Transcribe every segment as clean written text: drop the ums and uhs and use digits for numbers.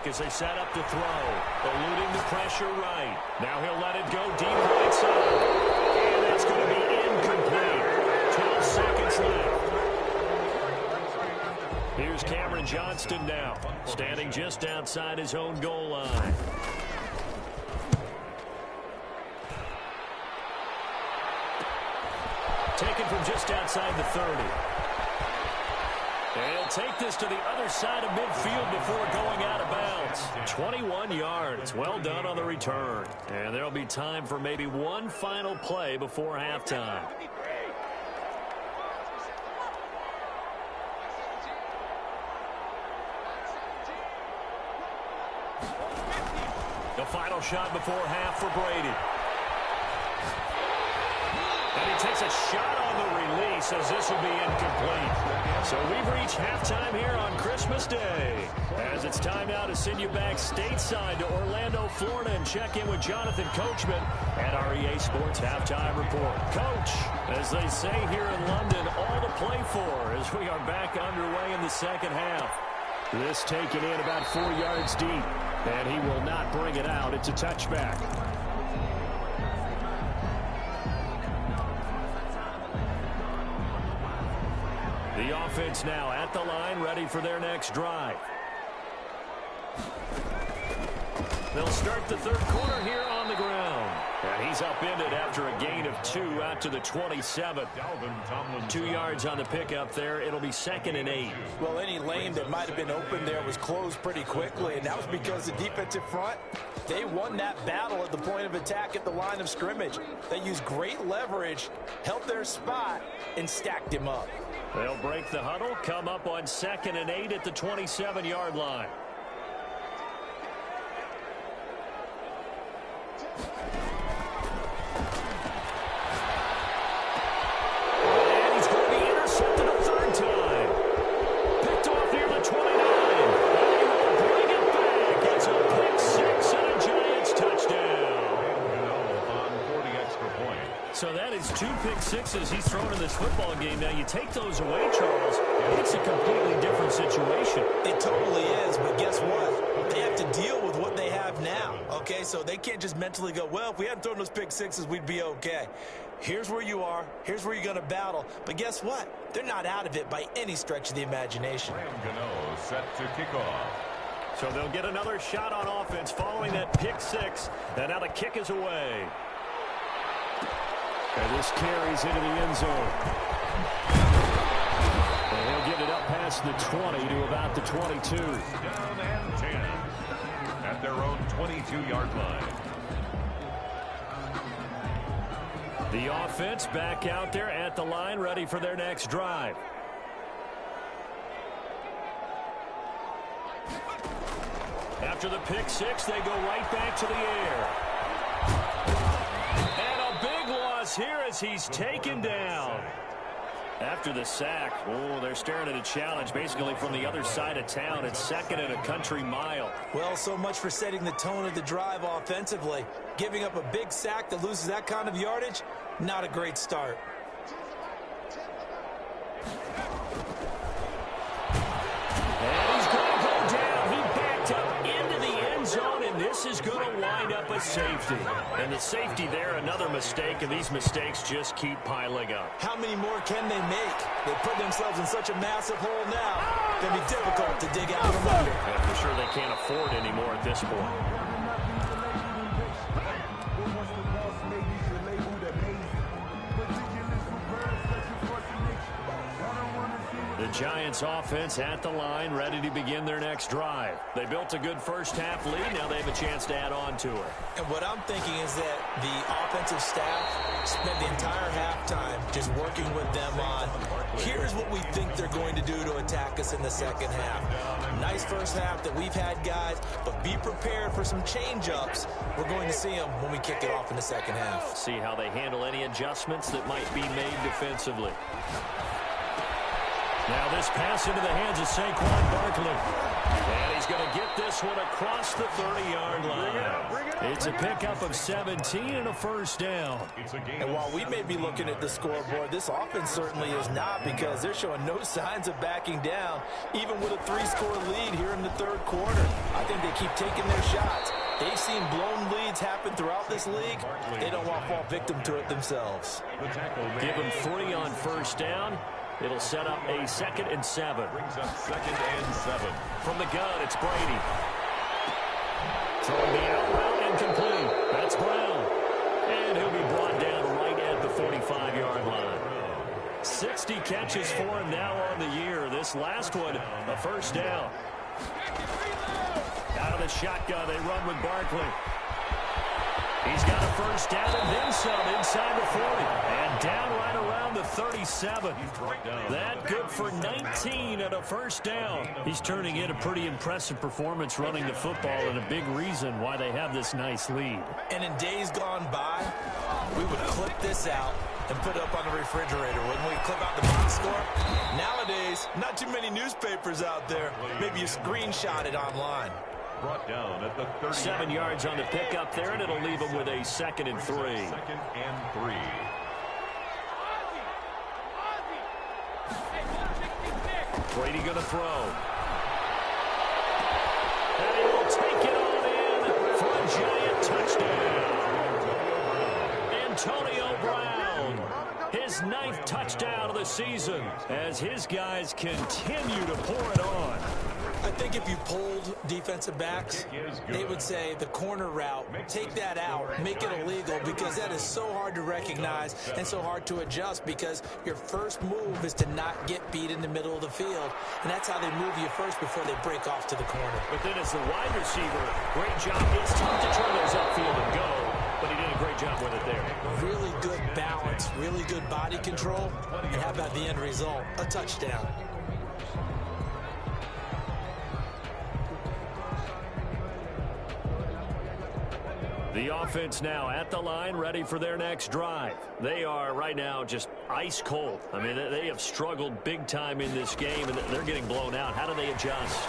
back as they set up to throw. Eluding the pressure right. Now he'll let it go deep right side. And that's going to be incomplete. 12 seconds left. Here's Cameron Johnston now, standing just outside his own goal line. Taken from just outside the 30. And he'll take this to the other side of midfield before going out of bounds. 21 yards. Well done on the return. And there'll be time for maybe one final play before halftime. The final shot before half for Brady. And he takes a shot on the release as this will be incomplete. So we've reached halftime here on Christmas Day. As it's time now to send you back stateside to Orlando, Florida, and check in with Jonathan Coachman at our EA Sports Halftime Report. Coach, as they say here in London, all to play for as we are back underway in the second half. This taken in about 4 yards deep, and he will not bring it out. It's a touchback. The offense now at the line, ready for their next drive. They'll start the third quarter here on the ground. And he's upended after a gain of 2 out to the 27. 2 yards on the pickup there. It'll be 2nd and 8. Well, any lane that might have been open there was closed pretty quickly, and that was because the defensive front, they won that battle at the point of attack at the line of scrimmage. They used great leverage, held their spot, and stacked him up. They'll break the huddle, come up on 2nd and 8 at the 27-yard line. And he's going to be intercepted a third time. Picked off near the 29. And he will bring it back. It's a pick 6 and a Giants touchdown. On 40 extra point. So that is 2 pick sixes he's thrown in this football game. Now, you take those away, Charles, it's a completely different situation. It totally is, but guess what? They have to deal with what they have now, okay? So they can't just mentally go, well, if we hadn't thrown those pick sixes, we'd be okay. Here's where you are. Here's where you're going to battle. But guess what? They're not out of it by any stretch of the imagination. Set to kick off. So they'll get another shot on offense following that pick 6. And now the kick is away. And this carries into the end zone. And he'll get it up past the 20 to about the 22. Down and 10 at their own 22-yard line. The offense back out there at the line, ready for their next drive. After the pick 6, they go right back to the air. And a big loss here as he's taken down. After the sack, they're staring at a challenge basically from the other side of town. It's 2nd and a country mile. Well, so much for setting the tone of the drive offensively. Giving up a big sack that loses that kind of yardage, not a great start. And he's going to go down. He backed up into the end zone, and this is going to wind up a safety. And the safety there, another mistake, and these mistakes just keep piling up. How many more can they make? They put themselves in such a massive hole now. It's going to be difficult to dig out from under. And for sure they can't afford anymore at this point. The Giants offense at the line, ready to begin their next drive. They built a good first half lead. Now they have a chance to add on to it. And what I'm thinking is that the offensive staff spent the entire halftime just working with them on, here's what we think they're going to do to attack us in the second half. Nice first half that we've had, guys, but be prepared for some change-ups. We're going to see them when we kick it off in the second half. See how they handle any adjustments that might be made defensively. Now this pass into the hands of Saquon Barkley. And he's going to get this one across the 30-yard line. It's a pickup of 17 and a first down. And while we may be looking at the scoreboard, this offense certainly is not, because they're showing no signs of backing down, even with a 3-score lead here in the third quarter. I think they keep taking their shots. They've seen blown leads happen throughout this league. They don't want to fall victim to it themselves. Give them 3 on first down. It'll set up a 2nd and 7. Brings up 2nd and 7. From the gun, it's Brady. Throwing the out route, incomplete. That's Brown. And he'll be brought down right at the 45-yard line. 60 catches for him now on the year. This last one, a first down. Out of the shotgun, they run with Barkley. He's got a first down and then some inside the 40. And down right around the 37. That good for 19 and a first down. He's turning in a pretty impressive performance running the football, and a big reason why they have this nice lead. And in days gone by, we would clip this out and put it up on the refrigerator. When we clip out the box score, nowadays, not too many newspapers out there. Maybe you screenshot it online. Brought down at the 30. 7 yards on the pickup there, and it'll leave them with a 2nd and 3. 2nd and 3. Brady going to throw. And he will take it on in for a giant touchdown. Antonio Brown, his 9th touchdown of the season, as his guys continue to pour it on. I think if you polled defensive backs, they would say the corner route, take that out, make it illegal, because that is so hard to recognize and so hard to adjust, because your first move is to not get beat in the middle of the field, and that's how they move you first before they break off to the corner. But then as the wide receiver, great job. It's tough to turn those upfield and go, but he did a great job with it there. Really good balance, really good body control, and how about the end result? A touchdown. The offense now at the line, ready for their next drive. They are right now just ice cold. I mean, they have struggled big time in this game, and they're getting blown out. How do they adjust?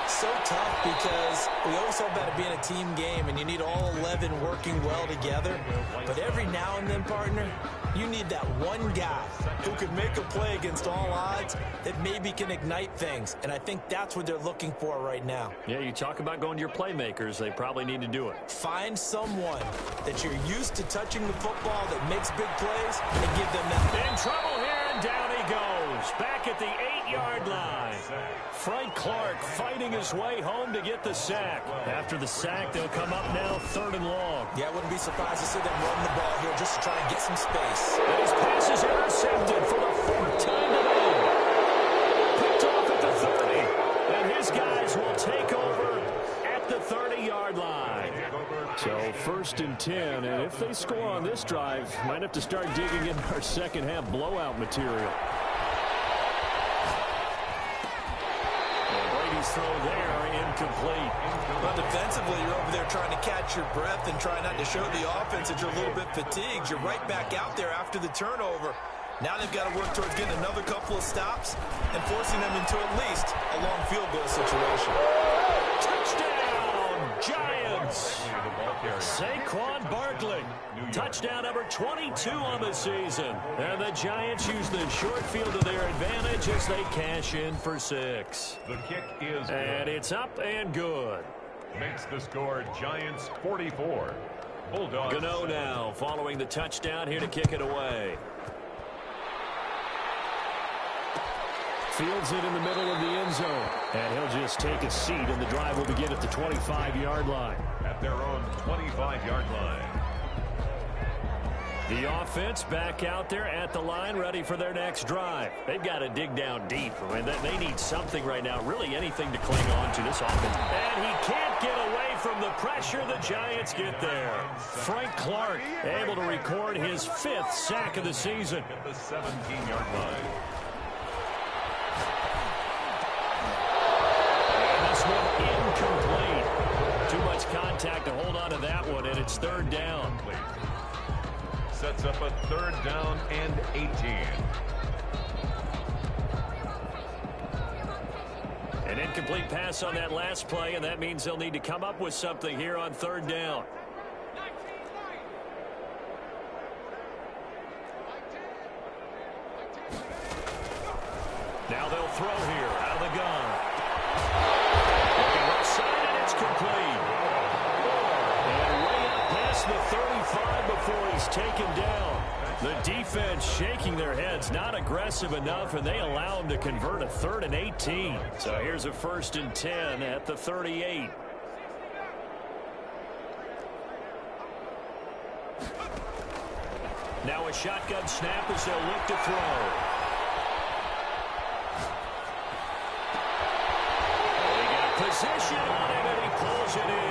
So tough, because we always talk about it being a team game, and you need all 11 working well together. But every now and then, partner, you need that one guy who can make a play against all odds that maybe can ignite things. And I think that's what they're looking for right now. Yeah, you talk about going to your playmakers. They probably need to do it. Find someone that you're used to touching the football that makes big plays and give them that. In trouble here, and down he goes. Back at the 8-yard line. Frank Clark fighting his way home to get the sack. After the sack, they'll come up now 3rd and long. Yeah, I wouldn't be surprised to see them run the ball here just to try and get some space. And his pass is intercepted for the 4th time today. Picked off at the 30. And his guys will take over at the 30-yard line. So 1st and 10, and if they score on this drive, might have to start digging in our second half blowout material. Throw there, incomplete. But defensively, you're over there trying to catch your breath and try not to show the offense that you're a little bit fatigued. You're right back out there after the turnover. Now they've got to work towards getting another couple of stops and forcing them into at least a long field goal situation. Touchdown, Giants! Saquon Barkley. Touchdown number 22 on the season. And the Giants use the short field to their advantage as they cash in for 6. The kick is good. And it's up and good. Makes the score Giants 44. Bulldogs. Gano now following the touchdown here to kick it away. Fields it in the middle of the end zone. And he'll just take a seat, and the drive will begin at the 25-yard line. At their own 25-yard line. The offense back out there at the line, ready for their next drive. They've got to dig down deep. I mean, they need something right now, really anything to cling on to this offense. And he can't get away from the pressure. The Giants get there. Frank Clark able to record his 5th sack of the season. At the 17-yard line. Incomplete. Too much contact to hold on to that one, and it's 3rd down. Sets up a 3rd down and 18. An incomplete pass on that last play, and that means they'll need to come up with something here on third down. Now they'll throw here out of the gun. Looking left side, and it's complete. And way up past the 35 before he's taken down. The defense shaking their heads, not aggressive enough, and they allow him to convert a 3rd and 18. So here's a 1st and 10 at the 38. Now a shotgun snap as they'll look to throw. They got position on him, and he pulls it in.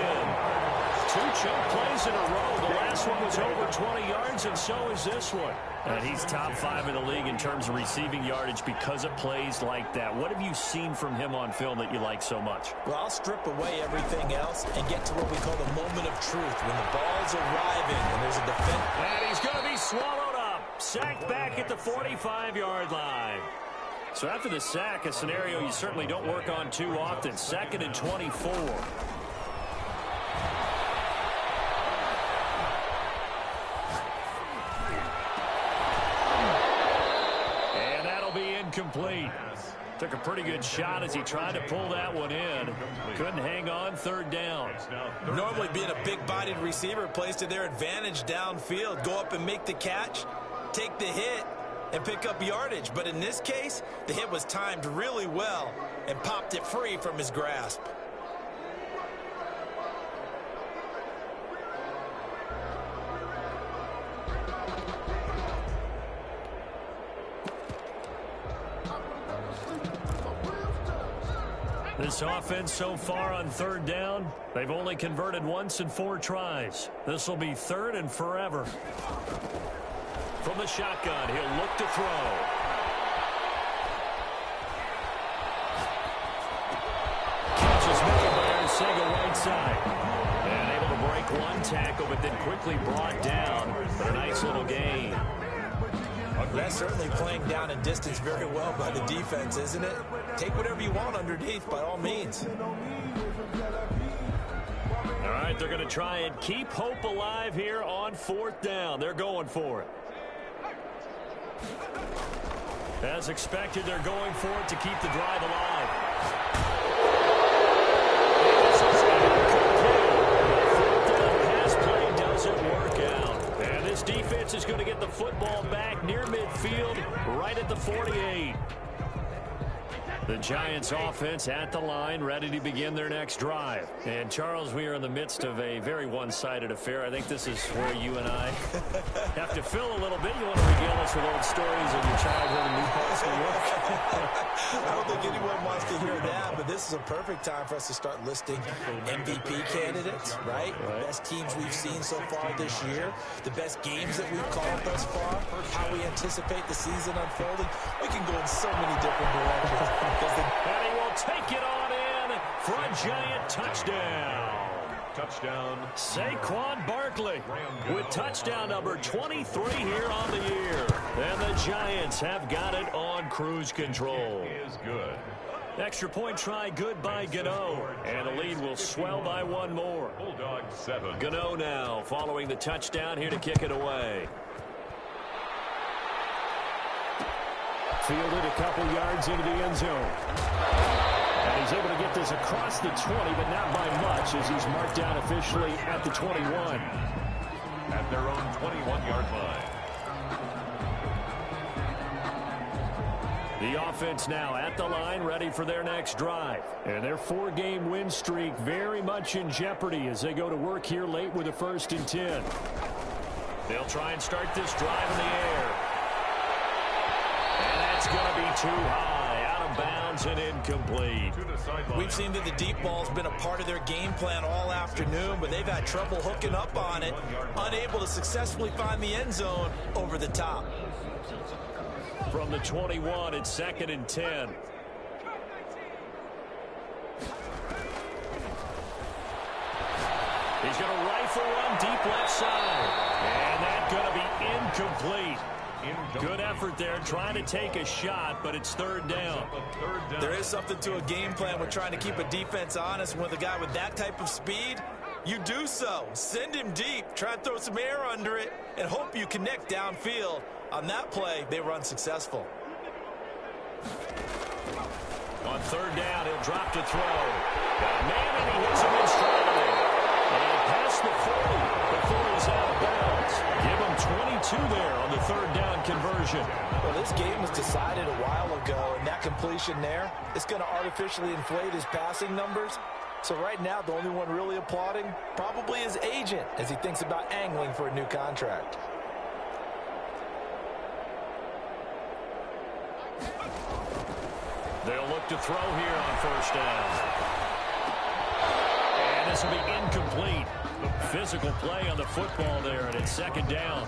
2 choke plays in a row. The last one was over 20 yards, and so is this one. And he's top 5 in the league in terms of receiving yardage because of plays like that. What have you seen from him on film that you like so much? Well, I'll strip away everything else and get to what we call the moment of truth, when the ball's arriving and there's a defense. And he's going to be swallowed up. Sacked back at the 45-yard line. So after the sack, a scenario you certainly don't work on too often. 2nd and 24. Complete. Took a pretty good shot as he tried to pull that one in. Couldn't hang on 3rd down. Normally being a big-bodied receiver plays to their advantage downfield. Go up and make the catch, take the hit, and pick up yardage. But in this case, the hit was timed really well and popped it free from his grasp. This offense so far on 3rd down, they've only converted once in 4 tries. This will be 3rd and forever. From the shotgun, he'll look to throw. Catches made by Arcega right side. And able to break 1 tackle, but then quickly brought down for a nice little gain. That's certainly playing down and distance very well by the defense, isn't it? Take whatever you want underneath, by all means. All right, they're going to try and keep hope alive here on 4th down. They're going for it. As expected, they're going for it to keep the drive alive. Pass play doesn't work out. And this defense is going to get the football back near midfield, right at the 48. The Giants offense at the line, ready to begin their next drive. And, Charles, we are in the midst of a very one-sided affair. I think this is where you and I have to fill a little bit. You want to regale us with old stories of your childhood in New Paltz, New York? I don't think anyone wants to hear that, but this is a perfect time for us to start listing MVP candidates, right? The best teams we've seen so far this year, the best games that we've called thus far, how we anticipate the season unfolding. We can go in so many different directions. And he will take it on in for a Giant touchdown. Touchdown. Saquon Barkley with touchdown number 23 here on the year. And the Giants have got it on cruise control. Is good. Extra point try good by Gano. And the lead will swell by 1 more. Bulldogs 7. Gano now following the touchdown here to kick it away. Fielded a couple yards into the end zone. And he's able to get this across the 20, but not by much as he's marked down officially at the 21. At their own 21-yard line. The offense now at the line, ready for their next drive. And their 4-game win streak very much in jeopardy as they go to work here late with a 1st and 10. They'll try and start this drive in the air. And that's going to be too high, out of bounds and incomplete. We've seen that the deep ball's been a part of their game plan all afternoon, but they've had trouble hooking up on it, unable to successfully find the end zone over the top. From the 21, it's 2nd and 10. He's going to rifle one deep left side. And that's going to be incomplete. Good effort there, trying to take a shot, but it's third down. There is something to a game plan with trying to keep a defense honest. With a guy with that type of speed, you do so. Send him deep, try and throw some air under it, and hope you connect downfield. On that play, they were unsuccessful. On third down, he'll drop to throw. Got a man, and he hits him in stride. And past the 40 before he's out of bounds. Give him 22 there on the third down conversion. Well, this game was decided a while ago, and that completion there is going to artificially inflate his passing numbers. So right now, the only one really applauding probably his agent as he thinks about angling for a new contract. They'll look to throw here on first down. And this will be incomplete. Physical play on the football there, and it's second down.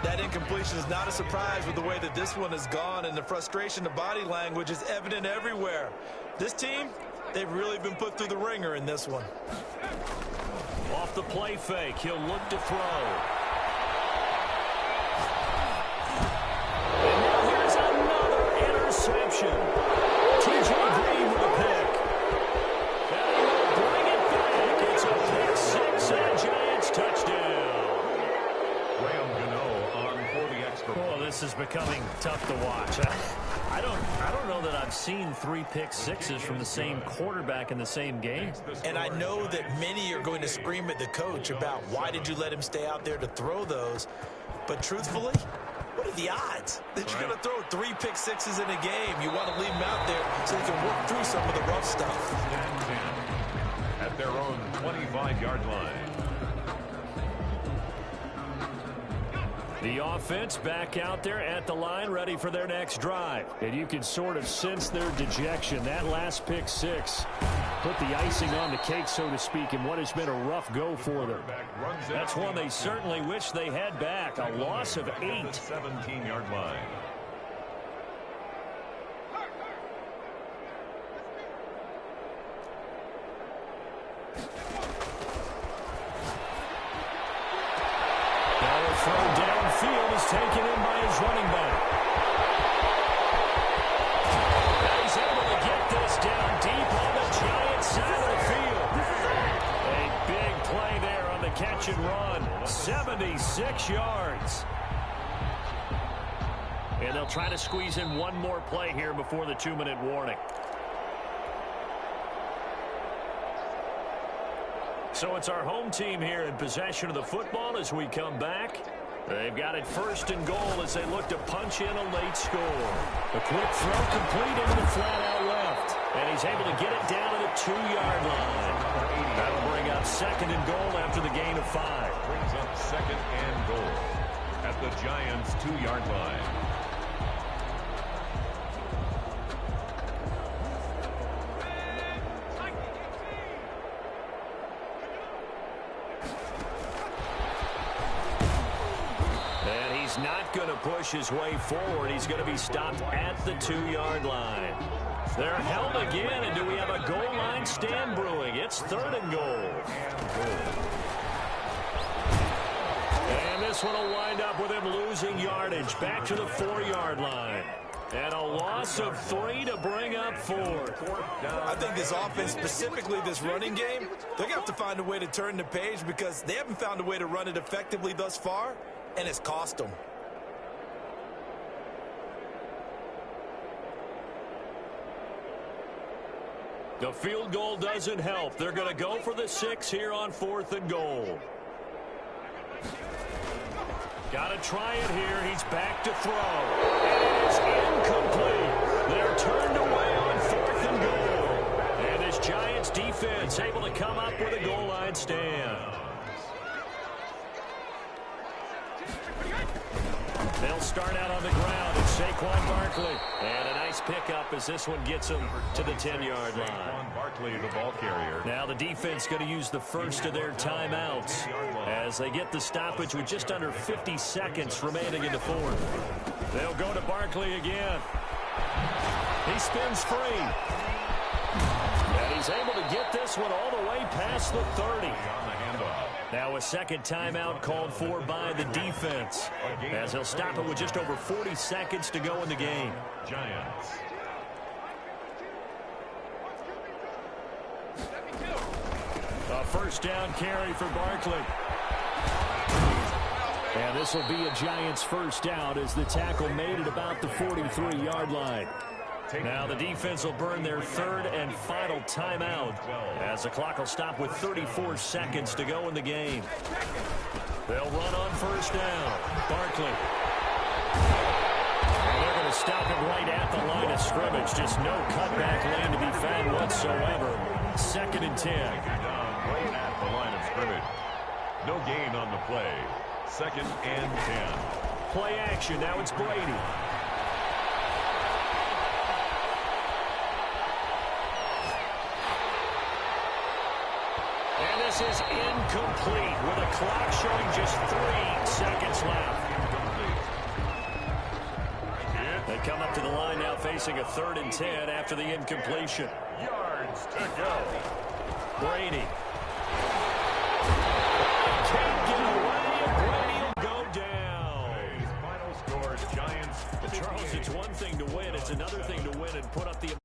That incompletion is not a surprise with the way that this one has gone, and the frustration, the body language is evident everywhere. This team, they've really been put through the ringer in this one. Off the play fake, he'll look to throw. And now here's another interception. TJ Green with a pick. And he will bring it back. It's a pick six and a Giants touchdown. Oh, this is becoming tough to watch. I don't know that I've seen 3 pick sixes from the same quarterback in the same game. And I know that many are going to scream at the coach about why did you let him stay out there to throw those. But truthfully, what are the odds that you're going to throw 3 pick sixes in a game? You want to leave them out there so they can work through some of the rough stuff. At their own 25-yard line. The offense back out there at the line, ready for their next drive. And you can sort of sense their dejection. That last pick six put the icing on the cake, so to speak, in what has been a rough go for them. That's one they certainly wish they had back. A loss of 8. 17-yard line. Throw downfield is taken in by his running back. Now he's able to get this down deep on the Giants side of the field. A big play there on the catch and run. 76 yards. And they'll try to squeeze in one more play here before the 2-minute warning. So it's our home team here in possession of the football as we come back. They've got it first and goal as they look to punch in a late score. A quick throw complete into the flat out left. And he's able to get it down to the 2-yard line. That'll bring up second and goal after the gain of 5. Brings up second and goal at the Giants' 2-yard line. Not going to push his way forward. He's going to be stopped at the 2-yard line. They're held again, and do we have a goal line stand brewing? It's third and goal. And this one will wind up with him losing yardage back to the 4-yard line. And a loss of 3 to bring up 4. I think this offense, specifically this running game, they're going to have to find a way to turn the page because they haven't found a way to run it effectively thus far, and it's cost them. The field goal doesn't help. They're going to go for the 6 here on 4th and goal. Got to try it here. He's back to throw. And it's incomplete. They're turned away on 4th and goal. And this Giants defense able to come up with a goal line stand. They'll start out on the ground. It's Saquon Barkley. And a nice pickup as this one gets him to the 10-yard line. Saquon Barkley, the ball carrier. Now the defense going to use the first of their timeouts as they get the stoppage with just under 50 seconds remaining in the 4th. They'll go to Barkley again. He spins free. And he's able to get this one all the way past the 30. On the handoff. Now a second timeout called for by the defense, as he'll stop it with just over 40 seconds to go in the game. Giants. A first down carry for Barkley. And this will be a Giants first down as the tackle made at about the 43-yard line. Now the defense will burn their third and final timeout as the clock will stop with 34 seconds to go in the game. They'll run on first down. Barkley. And they're going to stop it right at the line of scrimmage. Just no cutback lane to be found whatsoever. 2nd and 10. Right at the line of scrimmage. No gain on the play. 2nd and 10. Play action. Now it's Brady. And this is incomplete with a clock showing just 3 seconds left. They come up to the line now facing a 3rd and 10 after the incompletion. Yards to go. Brady. Can't get away. Brady will go down. Final score, Giants. Charles, it's one thing to win. It's another thing to win and put up the